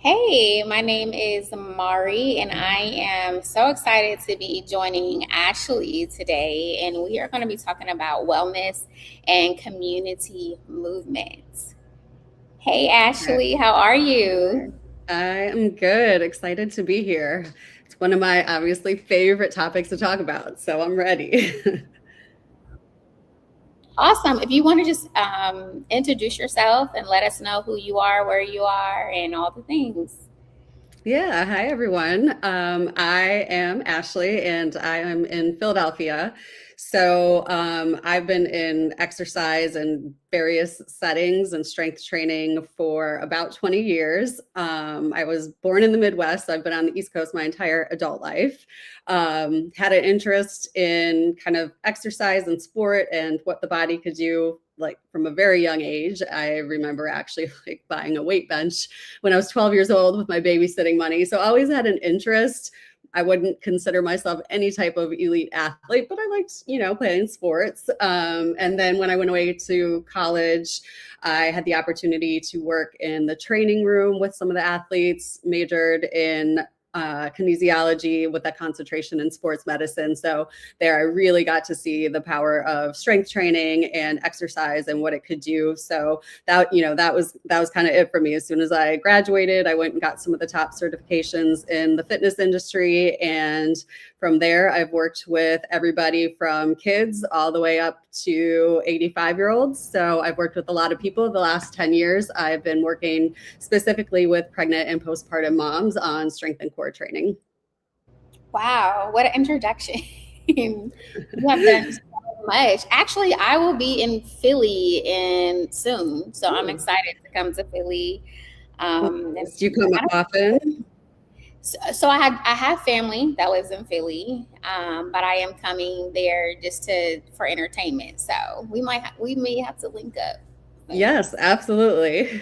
Hey, my name is Mari, and I am so excited to be joining Ashley today. And we are going to be talking about wellness and community movements. Hey, Hi. Ashley, how are you? I am good. Excited to be here. It's one of my obviously favorite topics to talk about, so I'm ready. Awesome. If you want to just introduce yourself and let us know who you are, where you are, and all the things. Yeah, hi everyone. I am Ashley and I am in Philadelphia. I've been in exercise and various settings and strength training for about 20 years. I was born in the Midwest, so I've been on the East Coast my entire adult life. Had an interest in kind of exercise and sport and what the body could do like from a very young age. I remember actually like buying a weight bench when I was 12 years old with my babysitting money. So I always had an interest. I wouldn't consider myself any type of elite athlete, but I liked, playing sports. And then when I went away to college, I had the opportunity to work in the training room with some of the athletes, majored in kinesiology with a concentration in sports medicine. So there I really got to see the power of strength training and exercise and what it could do. So that was kind of it for me. As soon as I graduated, I went and got some of the top certifications in the fitness industry, and from there I've worked with everybody from kids all the way up to 85-year-olds. So I've worked with a lot of people. The last 10 years I've been working specifically with pregnant and postpartum moms on strength and core training. Wow, what an introduction. You have done so much. Actually, I will be in Philly in soon, so I'm Ooh. excited to come to Philly. And Do you come I up often? so I have family that lives in Philly, but I am coming there just to for entertainment. So we may have to link up. Yes, absolutely.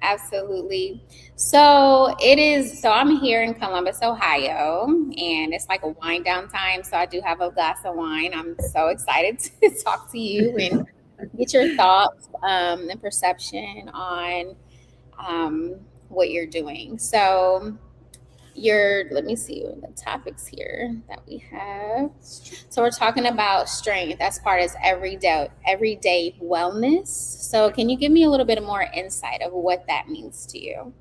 Absolutely. So it is. So I'm here in Columbus, Ohio, and it's like a wind down time. So I do have a glass of wine. I'm so excited to talk to you and get your thoughts and perception on um, what you're doing. So let me see the topics here that we have. So we're talking about strength as part of everyday wellness. So can you give me a little bit more insight of what that means to you?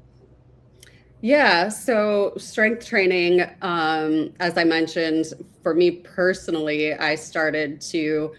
Yeah, so strength training, as I mentioned, for me personally, I started to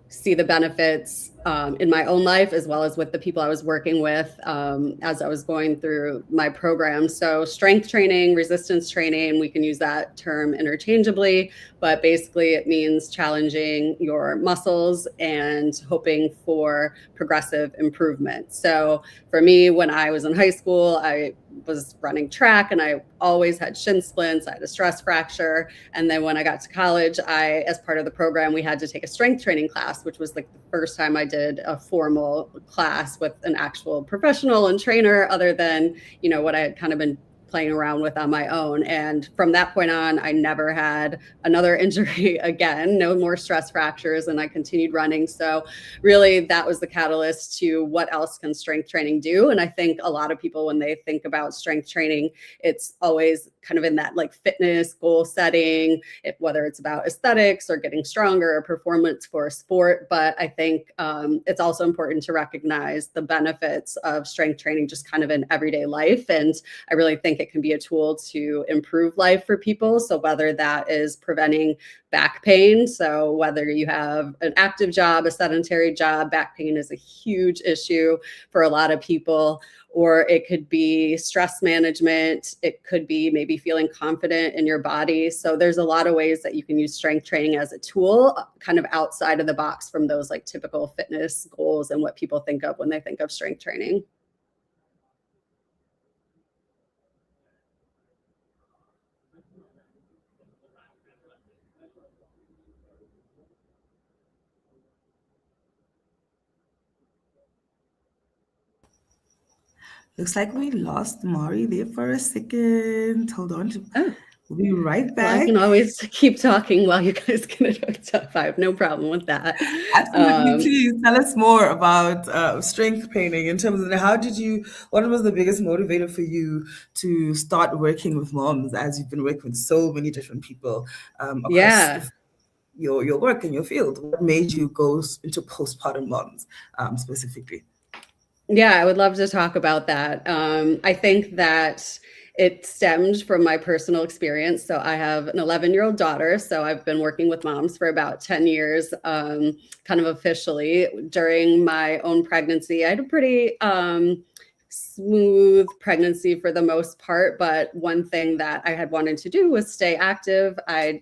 see the benefits in my own life as well as with the people I was working with as I was going through my program. So, strength training, resistance training, we can use that term interchangeably, but basically it means challenging your muscles and hoping for progressive improvement. So, for me, when I was in high school, I was running track and I always had shin splints. I had a stress fracture. And then when I got to college, as part of the program, we had to take a strength training class, which was like the first time I did a formal class with an actual professional and trainer, other than, what I had kind of been playing around with on my own. And from that point on, I never had another injury again, no more stress fractures, and I continued running. So really that was the catalyst to what else can strength training do. And I think a lot of people, when they think about strength training, it's always kind of in that like fitness goal setting, whether it's about aesthetics or getting stronger or performance for a sport. But I think it's also important to recognize the benefits of strength training just kind of in everyday life. And I really think it can be a tool to improve life for people. So whether that is preventing back pain, so whether you have an active job, a sedentary job, back pain is a huge issue for a lot of people. Or it could be stress management. It could be maybe feeling confident in your body. So there's a lot of ways that you can use strength training as a tool, kind of outside of the box from those like typical fitness goals and what people think of when they think of strength training. Looks like we lost Mari there for a second. Hold on. Oh. We'll be right Well, I back. can always keep talking while you guys get it hooked up. I have no problem with that. Absolutely. Um, Please tell us more about strength training in terms of what was the biggest motivator for you to start working with moms as you've been working with so many different people across yeah. your work and your field? What made you go into postpartum moms specifically? Yeah, I would love to talk about that. I think that it stemmed from my personal experience. So I have an 11-year-old daughter. So I've been working with moms for about 10 years, kind of officially. During my own pregnancy, I had a pretty smooth pregnancy for the most part, but one thing that I had wanted to do was stay active. I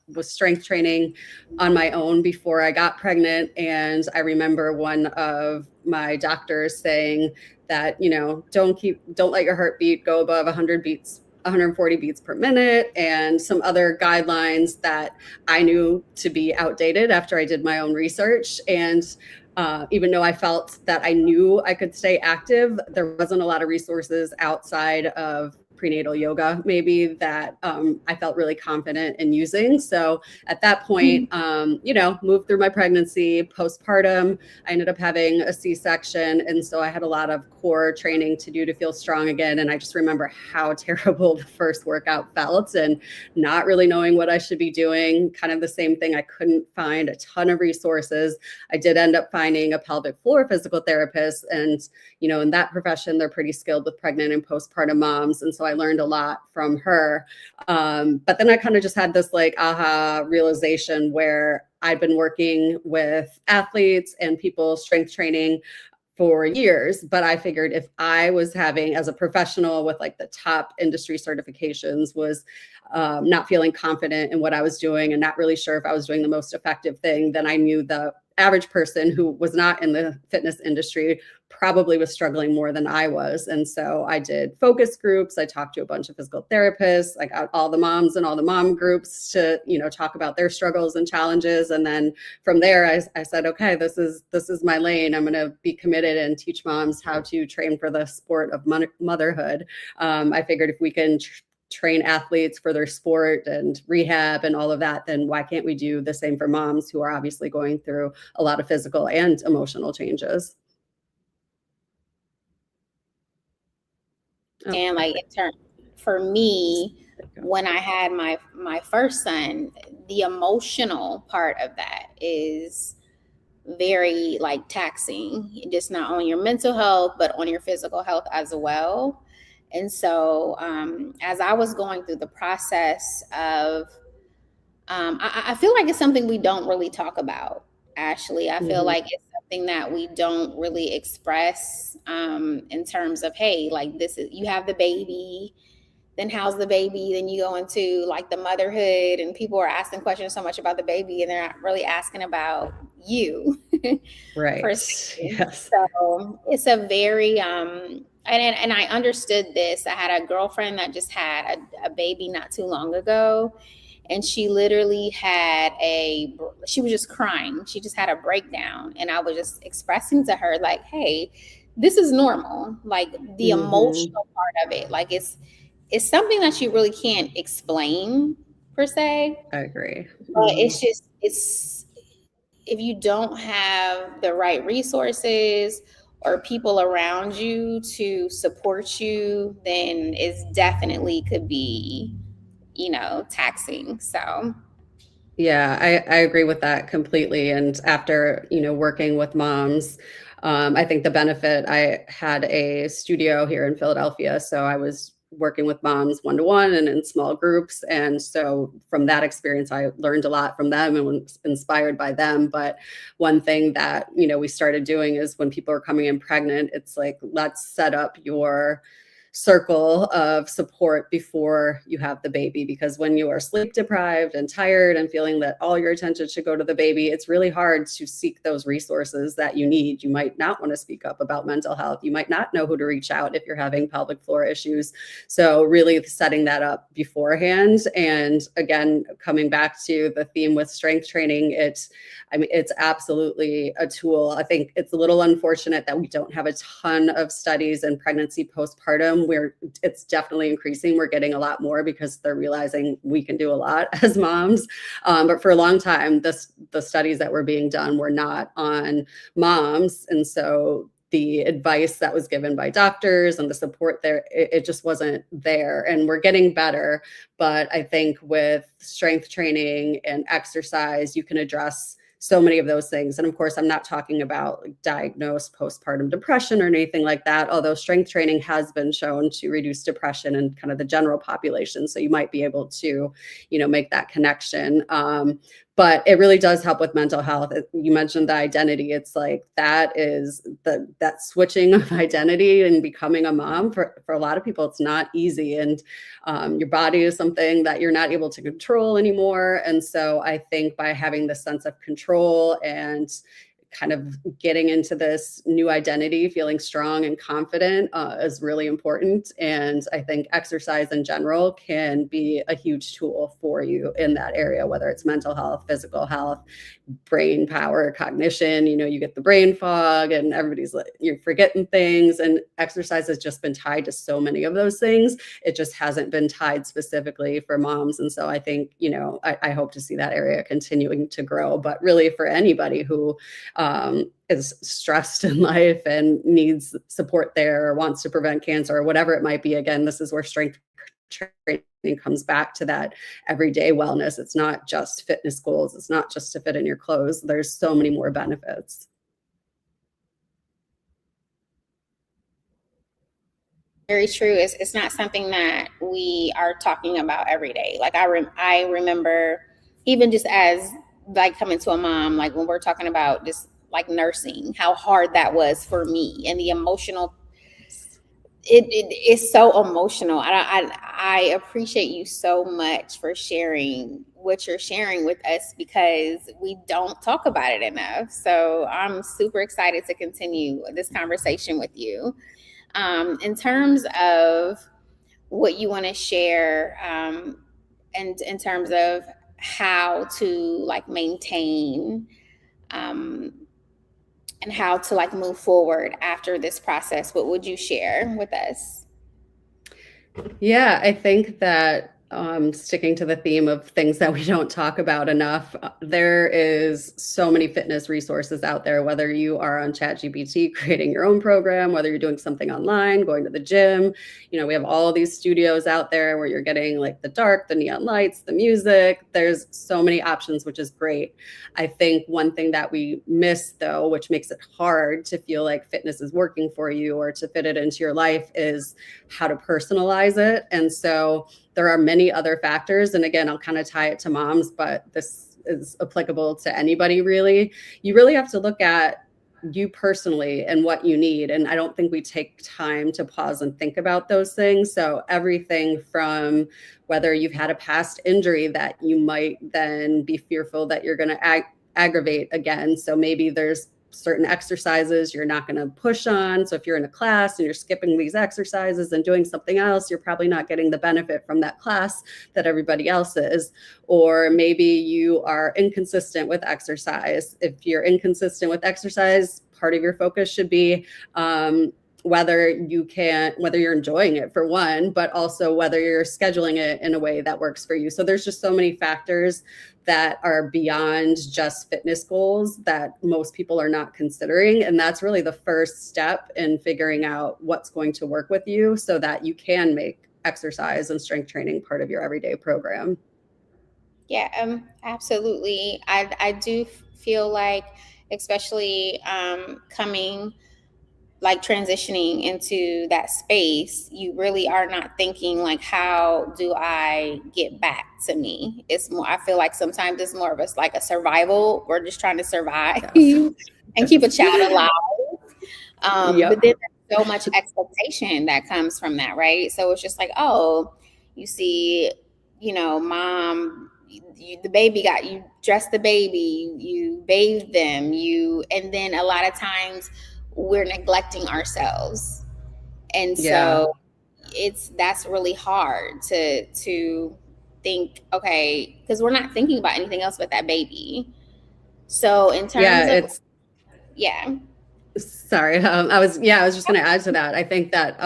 was strength training on my own before I got pregnant, and I remember one of my doctors saying that, don't let your heartbeat go above 140 beats per minute, and some other guidelines that I knew to be outdated after I did my own research. And even though I felt that I knew I could stay active, there wasn't a lot of resources outside of prenatal yoga, maybe, that I felt really confident in using. So at that point, moved through my pregnancy, postpartum. I ended up having a C-section. And so I had a lot of core training to do to feel strong again. And I just remember how terrible the first workout felt and not really knowing what I should be doing. Kind of the same thing. I couldn't find a ton of resources. I did end up finding a pelvic floor physical therapist. And, in that profession, they're pretty skilled with pregnant and postpartum moms. And so I learned a lot from her. But then I kind of just had this like aha realization where I'd been working with athletes and people strength training for years, but I figured if I was having, as a professional with like the top industry certifications, was not feeling confident in what I was doing and not really sure if I was doing the most effective thing, then I knew the average person who was not in the fitness industry probably was struggling more than I was. And so I did focus groups. I talked to a bunch of physical therapists. I got all the moms and all the mom groups to, talk about their struggles and challenges. And then from there, I said, okay, this is my lane. I'm going to be committed and teach moms how to train for the sport of motherhood. I figured if we can train athletes for their sport and rehab and all of that, then why can't we do the same for moms who are obviously going through a lot of physical and emotional changes? And like in turn, for me, when I had my first son, the emotional part of that is very like taxing, just not on your mental health, but on your physical health as well. And so, as I was going through the process of, I feel like it's something we don't really talk about, Ashley. I feel like it's something that we don't really express in terms of, hey, like this is, you have the baby, then how's the baby? Then you go into like the motherhood, and people are asking questions so much about the baby, and they're not really asking about you. Per se. Right. Yes. So it's a very and I understood this. I had a girlfriend that just had a baby not too long ago, and she literally she was just crying. She just had a breakdown, and I was just expressing to her like, hey, this is normal. Like the emotional part of it, like it's something that you really can't explain per se, I agree. but it's if you don't have the right resources or people around you to support you, then it's definitely could be, taxing. So Yeah, I agree with that completely. And after, working with moms, I think the benefit, I had a studio here in Philadelphia. So I was working with moms one-to-one and in small groups. And so from that experience, I learned a lot from them and was inspired by them. But one thing that, we started doing is when people are coming in pregnant, it's like, let's set up your circle of support before you have the baby, because when you are sleep deprived and tired and feeling that all your attention should go to the baby, it's really hard to seek those resources that you need. You might not want to speak up about mental health. You might not know who to reach out if you're having pelvic floor issues. So really setting that up beforehand. And again, coming back to the theme with strength training, it's absolutely a tool. I think it's a little unfortunate that we don't have a ton of studies in pregnancy postpartum postpartum, where it's definitely increasing. We're getting a lot more because they're realizing we can do a lot as moms. But for a long time, the studies that were being done were not on moms. And so the advice that was given by doctors and the support there, it just wasn't there. And we're getting better. But I think with strength training and exercise, you can address so many of those things. And of course, I'm not talking about like diagnosed postpartum depression or anything like that, although strength training has been shown to reduce depression in kind of the general population. So you might be able to, make that connection. But it really does help with mental health. You mentioned the identity. It's like that is that switching of identity and becoming a mom for a lot of people, it's not easy. And your body is something that you're not able to control anymore. And so I think by having this sense of control and kind of getting into this new identity, feeling strong and confident is really important. And I think exercise in general can be a huge tool for you in that area, whether it's mental health, physical health, brain power, cognition. You get the brain fog and everybody's like, you're forgetting things. And exercise has just been tied to so many of those things. It just hasn't been tied specifically for moms. And so I think, I hope to see that area continuing to grow, but really for anybody who is stressed in life and needs support there or wants to prevent cancer or whatever it might be. Again, this is where strength training comes back to that everyday wellness. It's not just fitness goals. It's not just to fit in your clothes. There's so many more benefits. Very true. It's not something that we are talking about every day. Like I remember even just as like coming to a mom, like when we're talking about just like nursing, how hard that was for me and the emotional. It is so emotional. I appreciate you so much for sharing what you're sharing with us because we don't talk about it enough. So I'm super excited to continue this conversation with you. In terms of what you want to share, and in terms of how to like maintain and how to like move forward after this process, what would you share with us? Yeah, I think that sticking to the theme of things that we don't talk about enough, there is so many fitness resources out there, whether you are on ChatGPT creating your own program, whether you're doing something online, going to the gym. We have all these studios out there where you're getting like the dark, the neon lights, the music. There's so many options, which is great. I think one thing that we miss though, which makes it hard to feel like fitness is working for you or to fit it into your life, is how to personalize it. And so there are many other factors. And again, I'll kind of tie it to moms, but this is applicable to anybody really. You really have to look at you personally and what you need. And I don't think we take time to pause and think about those things. So everything from whether you've had a past injury that you might then be fearful that you're going to aggravate again. So maybe there's certain exercises you're not going to push on. So if you're in a class and you're skipping these exercises and doing something else, you're probably not getting the benefit from that class that everybody else is. Or maybe you are inconsistent with exercise. If you're inconsistent with exercise, part of your focus should be whether you're enjoying it for one, but also whether you're scheduling it in a way that works for you. So there's just so many factors that are beyond just fitness goals that most people are not considering. And that's really the first step in figuring out what's going to work with you so that you can make exercise and strength training part of your everyday program. Yeah, absolutely. I do feel like, especially coming like transitioning into that space, you really are not thinking like, how do I get back to me? It's more, I feel like sometimes it's more of us like a survival. We're just trying to survive and keep a child alive. Yep. But then there's so much expectation that comes from that, right? So it's just like, oh, you see, mom, the baby you dress the baby, you bathe them, and then a lot of times we're neglecting ourselves. And so that's really hard to think, okay, because we're not thinking about anything else but that baby. So in terms of Sorry. I was just going to add to that. I think that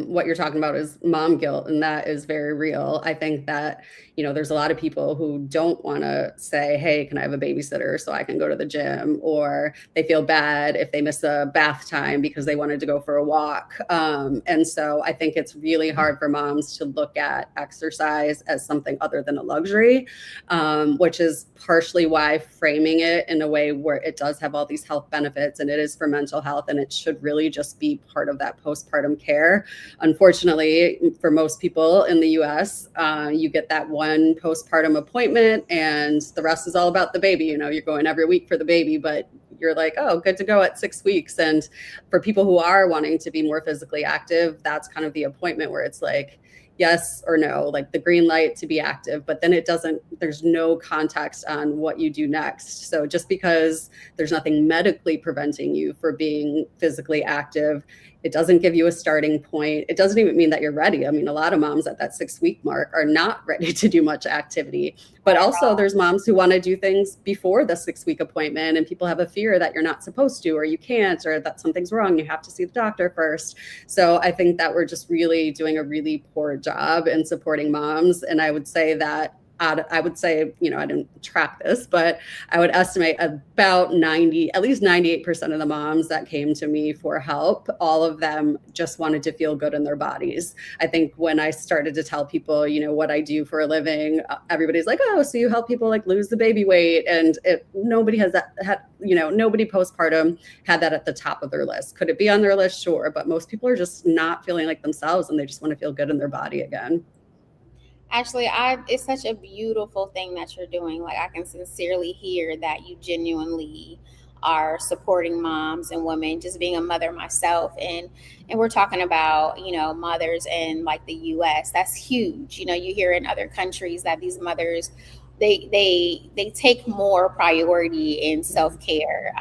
what you're talking about is mom guilt, and that is very real. I think that, there's a lot of people who don't want to say, hey, can I have a babysitter so I can go to the gym? Or they feel bad if they miss a bath time because they wanted to go for a walk. And so I think it's really hard for moms to look at exercise as something other than a luxury, which is partially why framing it in a way where it does have all these health benefits and it is for mental health and it should really just be part of that postpartum care. Unfortunately, for most people in the US, you get that one postpartum appointment and the rest is all about the baby. You're going every week for the baby, but you're like, oh, good to go at 6 weeks. And for people who are wanting to be more physically active, that's kind of the appointment where it's like, yes or no, like the green light to be active, but then there's no context on what you do next. So just because there's nothing medically preventing you from being physically active, it doesn't give you a starting point. It doesn't even mean that you're ready. I mean, a lot of moms at that 6-week mark are not ready to do much activity, but also there's moms who want to do things before the 6-week appointment and people have a fear that you're not supposed to, or you can't, or that something's wrong. You have to see the doctor first. So I think that we're just really doing a really poor job in supporting moms. And I would say that I didn't track this, but I would estimate about at least 98% of the moms that came to me for help, all of them just wanted to feel good in their bodies. I think when I started to tell people, what I do for a living, everybody's like, oh, so you help people like lose the baby weight. And nobody has nobody postpartum had that at the top of their list. Could it be on their list? Sure. But most people are just not feeling like themselves and they just want to feel good in their body again. Actually, it's such a beautiful thing that you're doing. Like, I can sincerely hear that you genuinely are supporting moms and women. Just being a mother myself, and we're talking about mothers in like the U.S. That's huge. You hear in other countries that these mothers they take more priority in self care.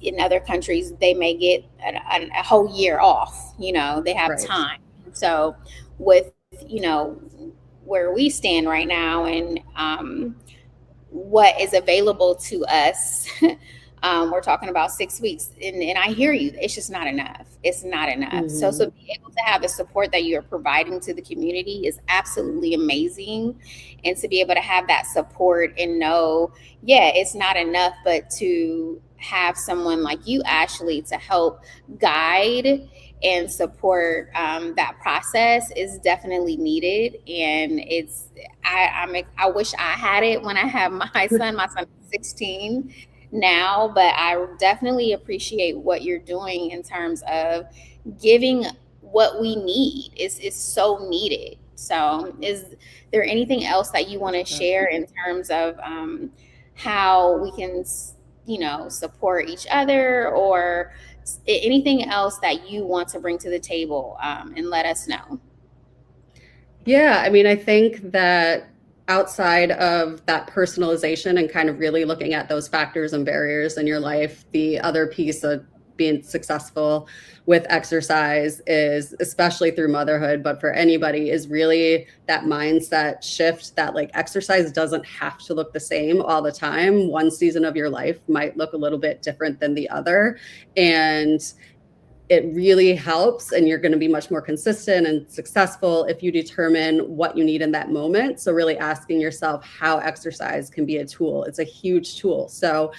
In other countries, they may get a whole year off. They have Right. time. So with where we stand right now and what is available to us, we're talking about 6 weeks, and I hear you. It's just not enough. It's not enough. Mm-hmm. So be able to have the support that you're providing to the community is absolutely amazing, and to be able to have that support and know, yeah, it's not enough, but to have someone like you, Ashley, to help guide and support that process is definitely needed. And I wish I had it when I have my son. My son is 16 now, but I definitely appreciate what you're doing in terms of giving what we need. It's so needed. So is there anything else that you want to share in terms of how we can support each other, or anything else that you want to bring to the table, and let us know? Yeah, I mean, I think that outside of that personalization and kind of really looking at those factors and barriers in your life, the other piece of being successful with exercise is, especially through motherhood, but for anybody, is really that mindset shift that like exercise doesn't have to look the same all the time. One season of your life might look a little bit different than the other. And it really helps, and you're going to be much more consistent and successful if you determine what you need in that moment. So really asking yourself how exercise can be a tool. It's a huge tool. So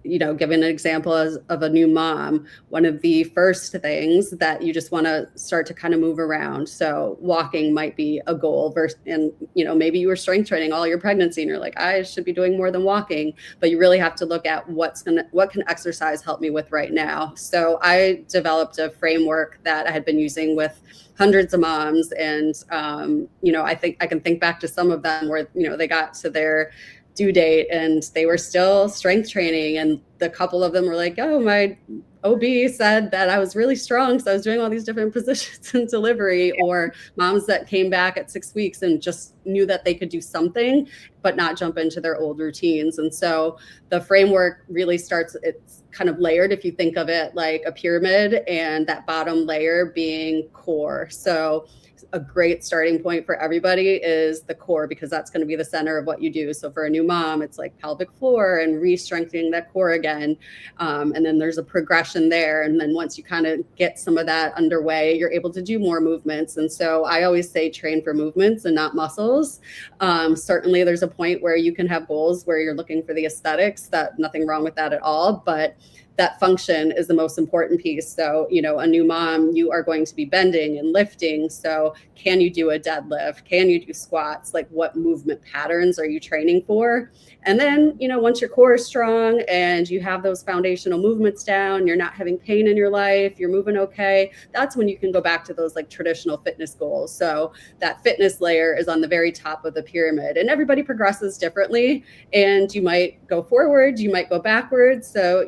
giving an example of a new mom, one of the first things that you just want to start to kind of move around. So walking might be a goal and maybe you were strength training all your pregnancy and you're like, I should be doing more than walking, but you really have to look at what can exercise help me with right now. So I developed a framework that I had been using with hundreds of moms. And, I think I can think back to some of them where, they got to their due date and they were still strength training, and the couple of them were like, oh, my OB said that I was really strong, so I was doing all these different positions in delivery. Or moms that came back at 6 weeks and just knew that they could do something, but not jump into their old routines. And so the framework really starts, it's kind of layered if you think of it like a pyramid, and that bottom layer being core. So a great starting point for everybody is the core, because that's going to be the center of what you do. So for a new mom, it's like pelvic floor and re-strengthening that core again. And then there's a progression there. And then once you kind of get some of that underway, you're able to do more movements. And so I always say train for movements and not muscles. Certainly there's a point where you can have goals where you're looking for the aesthetics, that nothing wrong with that at all. But that function is the most important piece. So, a new mom, you are going to be bending and lifting. So can you do a deadlift? Can you do squats? Like, what movement patterns are you training for? And then, once your core is strong and you have those foundational movements down, you're not having pain in your life, you're moving okay, that's when you can go back to those like traditional fitness goals. So that fitness layer is on the very top of the pyramid, and everybody progresses differently. And you might go forward, you might go backwards. So,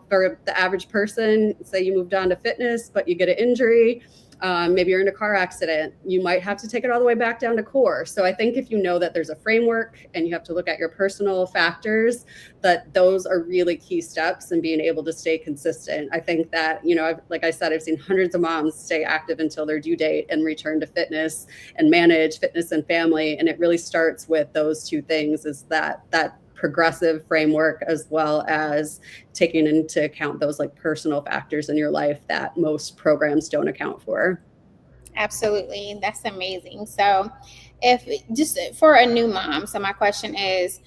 for the average person, say you moved on to fitness, but you get an injury, maybe you're in a car accident, you might have to take it all the way back down to core. So I think if you know that there's a framework and you have to look at your personal factors, that those are really key steps in being able to stay consistent. I think that, like I said, I've seen hundreds of moms stay active until their due date and return to fitness and manage fitness and family. And it really starts with those two things, is that progressive framework, as well as taking into account those like personal factors in your life that most programs don't account for. Absolutely. That's amazing. So if just for a new mom, so my question is,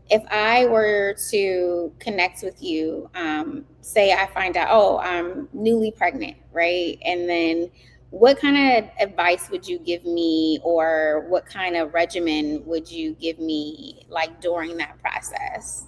if I were to connect with you, say I find out, oh, I'm newly pregnant, right? And then what kind of advice would you give me, or what kind of regimen would you give me like during that process?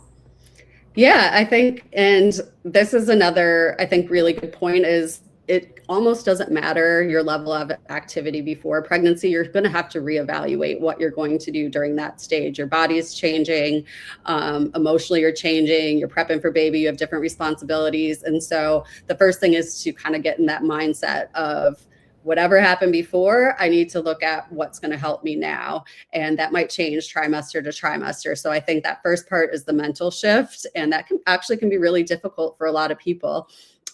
Yeah, I think, and this is another, I think, really good point, is it almost doesn't matter your level of activity before pregnancy. You're going to have to reevaluate what you're going to do during that stage. Your body is changing, emotionally you're changing, you're prepping for baby, you have different responsibilities. And so the first thing is to kind of get in that mindset of, whatever happened before, I need to look at what's going to help me now. And that might change trimester to trimester. So I think that first part is the mental shift. And that can be really difficult for a lot of people.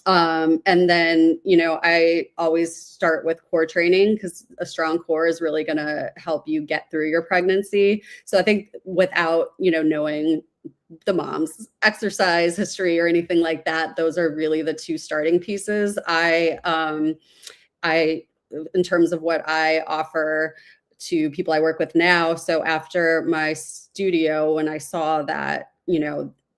And then, I always start with core training, because a strong core is really going to help you get through your pregnancy. So I think without, knowing the mom's exercise history or anything like that, those are really the two starting pieces. In terms of what I offer to people I work with now. So after my studio, when I saw that,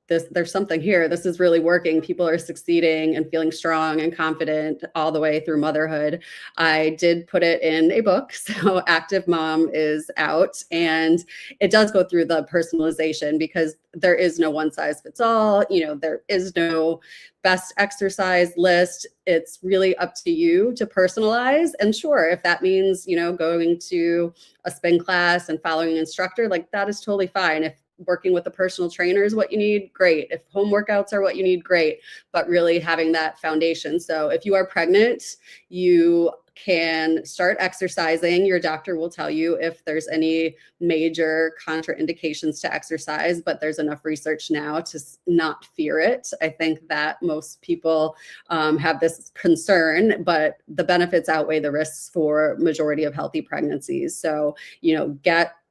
there's something here, this is really working, people are succeeding and feeling strong and confident all the way through motherhood, I did put it in a book. So Active Mom is out, and it does go through the personalization, because there is no one size fits all. There is no best exercise list. It's really up to you to personalize. And sure, if that means, going to a spin class and following an instructor, like that is totally fine. If working with a personal trainer is what you need, great. If home workouts are what you need, great. But really having that foundation. So if you are pregnant, you can start exercising. Your doctor will tell you if there's any major contraindications to exercise, but there's enough research now to not fear it. I think that most people have this concern, but the benefits outweigh the risks for majority of healthy pregnancies. So,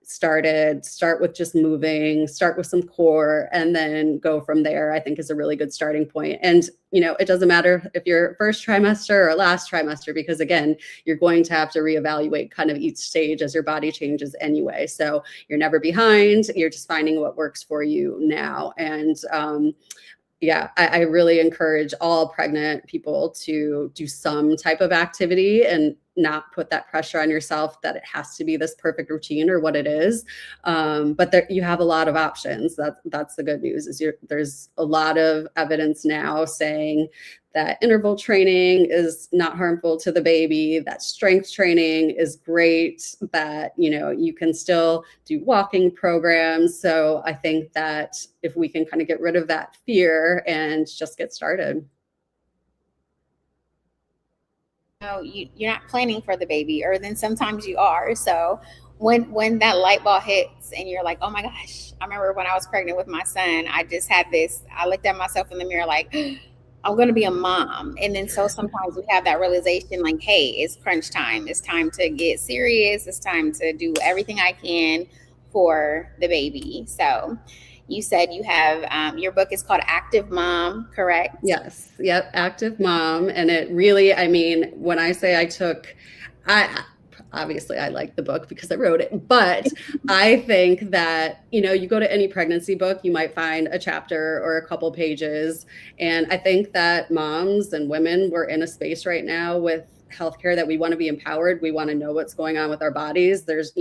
start with just moving, start with some core, and then go from there, I think is a really good starting point. And, it doesn't matter if you're first trimester or last trimester, because again, you're going to have to reevaluate kind of each stage as your body changes anyway. So you're never behind, you're just finding what works for you now. And, I really encourage all pregnant people to do some type of activity and not put that pressure on yourself that it has to be this perfect routine or what it is. But you have a lot of options. That's the good news, is there's a lot of evidence now saying that interval training is not harmful to the baby, that strength training is great, that, you can still do walking programs. So I think that if we can kind of get rid of that fear and just get started. You're not planning for the baby, or then sometimes you are. So when that light bulb hits and you're like, oh my gosh, I remember when I was pregnant with my son, I just had this, I looked at myself in the mirror like, I'm going to be a mom. And then so sometimes we have that realization like, hey, it's crunch time. It's time to get serious. It's time to do everything I can for the baby. So you said you have your book is called Active Mom, correct? Yes. Yep. Active Mom. And it really, I mean, when I say I obviously I like the book because I wrote it, but I think that, you know, you go to any pregnancy book, you might find a chapter or a couple pages. And I think that moms and women, we're in a space right now with healthcare that we want to be empowered. We want to know what's going on with our bodies. There's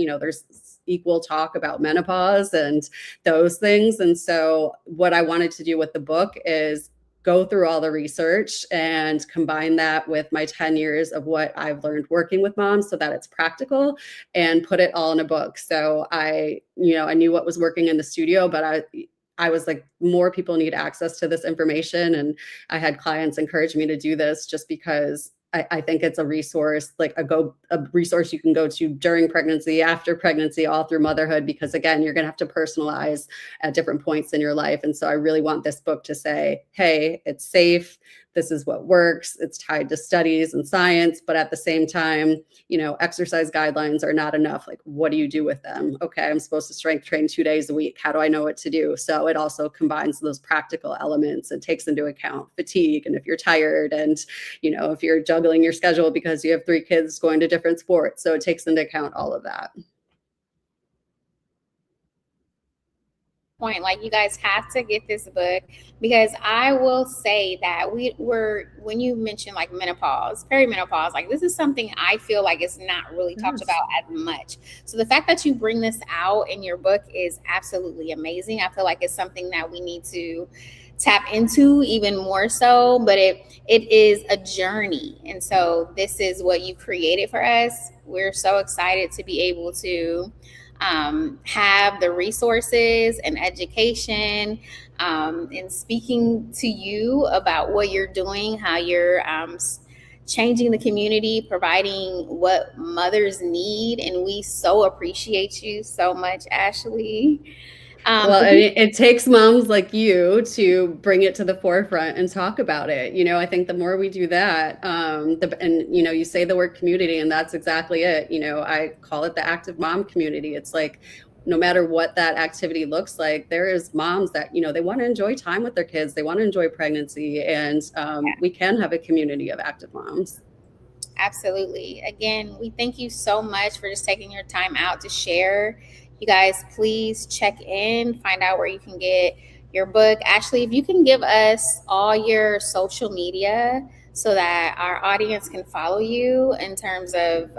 equal talk about menopause and those things. And so what I wanted to do with the book is go through all the research and combine that with my 10 years of what I've learned working with moms so that it's practical and put it all in a book. So I knew what was working in the studio, but I was like, more people need access to this information. And I had clients encourage me to do this just because I think it's a resource, like a resource you can go to during pregnancy, after pregnancy, all through motherhood, because again, you're going to have to personalize at different points in your life. And so I really want this book to say, hey, it's safe. This is what works. It's tied to studies and science, but at the same time, exercise guidelines are not enough. Like, what do you do with them? Okay, I'm supposed to strength train 2 days a week. How do I know what to do? So it also combines those practical elements and takes into account fatigue. And if you're tired and, if you're juggling your schedule because you have 3 kids going to different sports. So it takes into account all of that. Point, like, you guys have to get this book, because I will say that when you mention like menopause, perimenopause, like, this is something I feel like it's not really talked about as much. So the fact that you bring this out in your book is absolutely amazing. I feel like it's something that we need to tap into even more so, but it is a journey. And so this is what you created for us. We're so excited to be able to have the resources and education, and speaking to you about what you're doing, how you're changing the community, providing what mothers need. And we so appreciate you so much, Ashley. Well, I mean, it takes moms like you to bring it to the forefront and talk about it. I think the more we do that, you say the word community, and that's exactly it. I call it the active mom community. It's like, no matter what that activity looks like, there is moms that, they want to enjoy time with their kids. They want to enjoy pregnancy, and we can have a community of active moms. Absolutely. Again, we thank you so much for just taking your time out to share. You guys, please check in, find out where you can get your book. Ashley, if you can give us all your social media so that our audience can follow you in terms of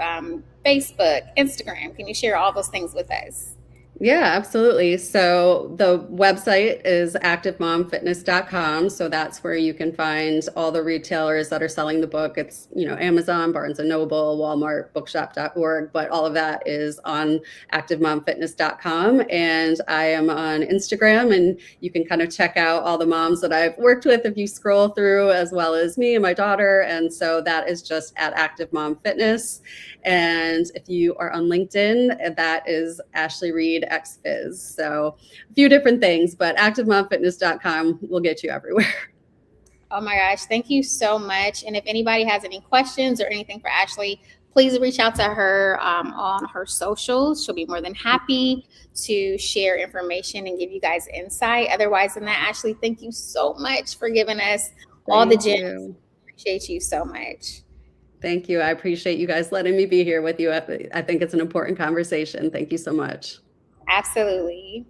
Facebook, Instagram, can you share all those things with us? Yeah, absolutely. So the website is activemomfitness.com. So that's where you can find all the retailers that are selling the book. It's, Amazon, Barnes & Noble, Walmart, bookshop.org, but all of that is on activemomfitness.com. And I am on Instagram, and you can kind of check out all the moms that I've worked with if you scroll through, as well as me and my daughter. And so that is just at Active Mom Fitness. And if you are on LinkedIn, that is Ashley Reid XFizz. So a few different things, but activemomfitness.com will get you everywhere. Oh my gosh, thank you so much. And if anybody has any questions or anything for Ashley, please reach out to her on her socials. She'll be more than happy to share information and give you guys insight. Otherwise than that, Ashley, thank you so much for giving us all the gems. Appreciate you so much. Thank you. I appreciate you guys letting me be here with you. I think it's an important conversation. Thank you so much. Absolutely.